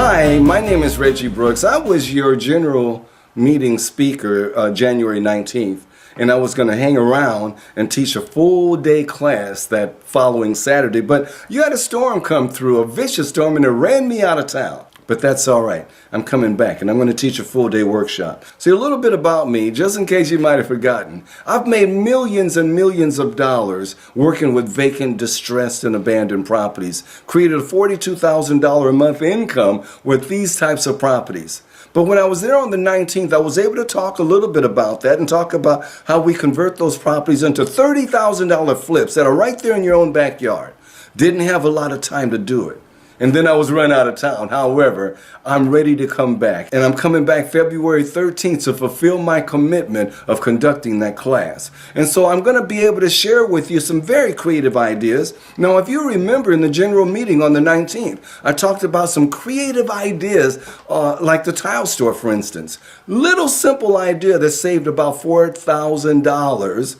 Hi, my name is Reggie Brooks. I was your general meeting speaker January 19th, and I was going to hang around and teach a full day class that following Saturday, but you had a storm come through, a vicious storm, and it ran me out of town. But that's all right. I'm coming back, and I'm going to teach a full day workshop. See, a little bit about me, just in case you might have forgotten. I've made millions and millions of dollars working with vacant, distressed, and abandoned properties. Created a $42,000 a month income with these types of properties. But when I was there on the 19th, I was able to talk a little bit about that and talk about how we convert those properties into $30,000 flips that are right there in your own backyard. Didn't have a lot of time to do it. And then I was run out of town. However, I'm ready to come back. And I'm coming back February 13th to fulfill my commitment of conducting that class. And so I'm going to be able to share with you some very creative ideas. Now, if you remember in the general meeting on the 19th, I talked about some creative ideas like the tile store, for instance. Little simple idea that saved about $4,000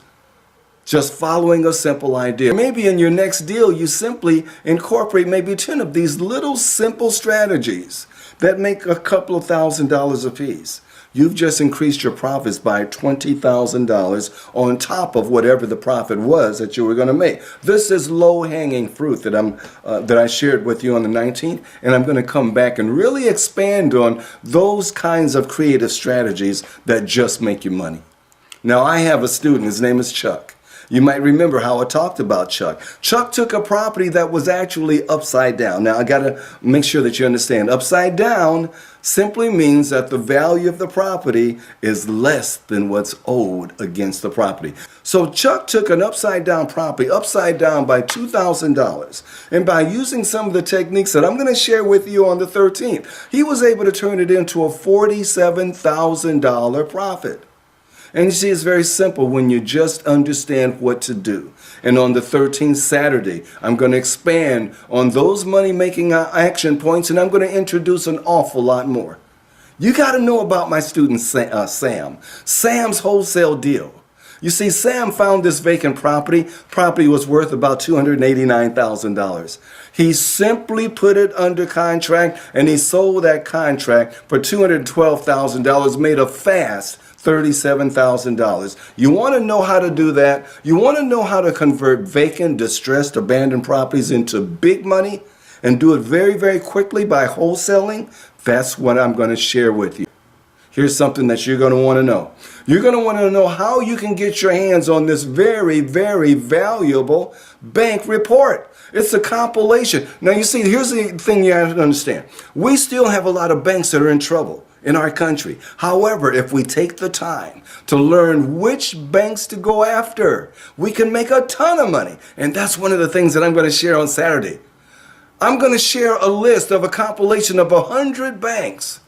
just following a simple idea. Maybe in your next deal, you simply incorporate maybe 10 of these little simple strategies that make a couple of $1,000s a piece. You've just increased your profits by $20,000 on top of whatever the profit was that you were going to make. This is low-hanging fruit that I shared with you on the 19th, and I'm going to come back and really expand on those kinds of creative strategies that just make you money. Now, I have a student. His name is Chuck. You might remember how I talked about Chuck. Chuck took a property that was actually upside down. Now, I got to make sure that you understand. Upside down simply means that the value of the property is less than what's owed against the property. So Chuck took an upside down property, upside down by $2,000. And by using some of the techniques that I'm going to share with you on the 13th, he was able to turn it into a $47,000 profit. And you see, it's very simple when you just understand what to do. And on the 13th Saturday, I'm going to expand on those money-making action points, and I'm going to introduce an awful lot more. You got to know about my student Sam. Sam's wholesale deal. You see, Sam found this vacant property. Property was worth about $289,000. He simply put it under contract, and he sold that contract for $212,000, made a fast $37,000. You want to know how to do that? You want to know how to convert vacant, distressed, abandoned properties into big money and do it very, very quickly by wholesaling? That's what I'm going to share with you. Here's something that you're going to want to know. You're going to want to know how you can get your hands on this very, very valuable bank report. It's a compilation. Now, you see, here's the thing you have to understand. We still have a lot of banks that are in trouble in our country. However, if we take the time to learn which banks to go after, we can make a ton of money. And that's one of the things that I'm going to share on Saturday. I'm going to share a list of a compilation of 100 banks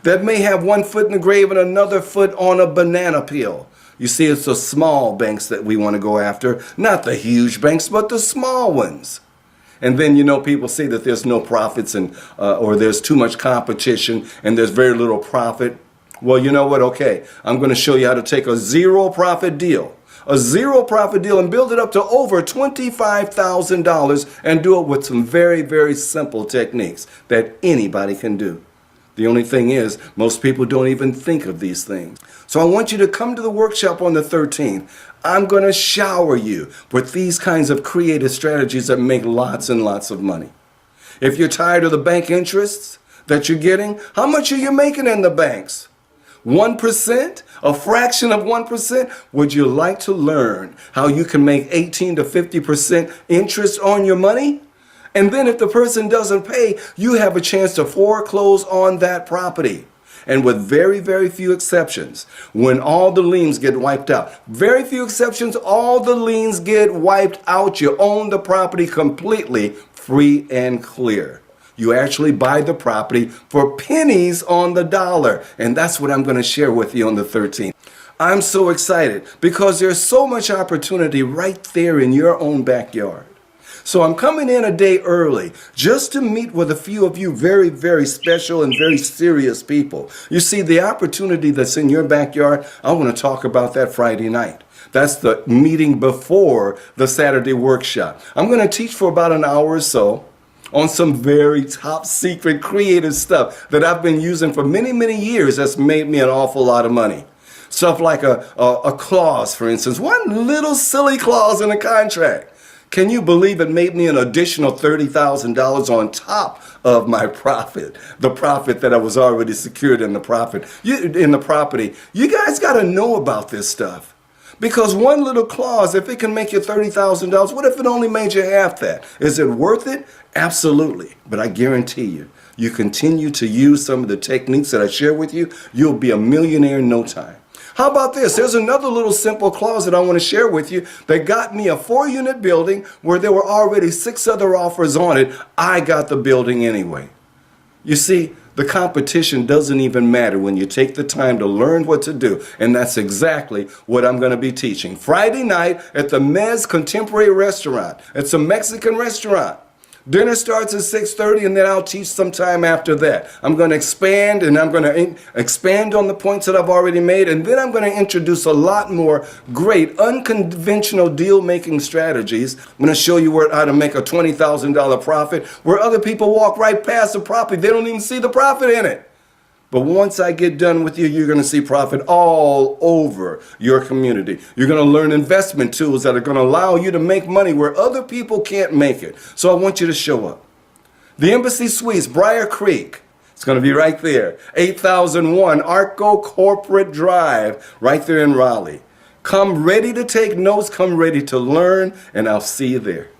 that may have one foot in the grave and another foot on a banana peel. You see, it's the small banks that we want to go after, not the huge banks, but the small ones. And then, you know, people say that there's no profits or there's too much competition and there's very little profit. Well, you know what? Okay, I'm going to show you how to take a zero profit deal and build it up to over $25,000 and do it with some very, very simple techniques that anybody can do. The only thing is, most people don't even think of these things. So I want you to come to the workshop on the 13th. I'm going to shower you with these kinds of creative strategies that make lots and lots of money. If you're tired of the bank interests that you're getting, how much are you making in the banks? 1%? A fraction of 1%? Would you like to learn how you can make 18 to 50% interest on your money? And then if the person doesn't pay, you have a chance to foreclose on that property. And with very, very few exceptions, when all the liens get wiped out, very few exceptions, all the liens get wiped out. You own the property completely free and clear. You actually buy the property for pennies on the dollar. And that's what I'm going to share with you on the 13th. I'm so excited because there's so much opportunity right there in your own backyard. So I'm coming in a day early just to meet with a few of you very, very special and very serious people. You see, the opportunity that's in your backyard, I want to talk about that Friday night. That's the meeting before the Saturday workshop. I'm going to teach for about an hour or so. on some very top secret creative stuff that I've been using for many, many years that's made me an awful lot of money. Stuff like a clause, for instance, one little silly clause in a contract. Can you believe it made me an additional $30,000 on top of my profit, the profit that I was already secured in the property? You guys got to know about this stuff. Because one little clause, if it can make you $30,000, what if it only made you half that? Is it worth it? Absolutely. But I guarantee you, you continue to use some of the techniques that I share with you, you'll be a millionaire in no time. How about this? There's another little simple clause that I want to share with you that got me a 4-unit building where there were already 6 other offers on it. I got the building anyway. You see, the competition doesn't even matter when you take the time to learn what to do. And that's exactly what I'm going to be teaching. Friday night at the Mez Contemporary Restaurant. It's a Mexican restaurant. Dinner starts at 6:30, and then I'll teach sometime after that. I'm going to expand, and I'm going to expand on the points that I've already made, and then I'm going to introduce a lot more great unconventional deal-making strategies. I'm going to show you how to make a $20,000 profit where other people walk right past the property. They don't even see the profit in it. But once I get done with you, you're going to see profit all over your community. You're going to learn investment tools that are going to allow you to make money where other people can't make it. So I want you to show up. The Embassy Suites, Brier Creek. It's going to be right there. 8001 Arco Corporate Drive, right there in Raleigh. Come ready to take notes. Come ready to learn, and I'll see you there.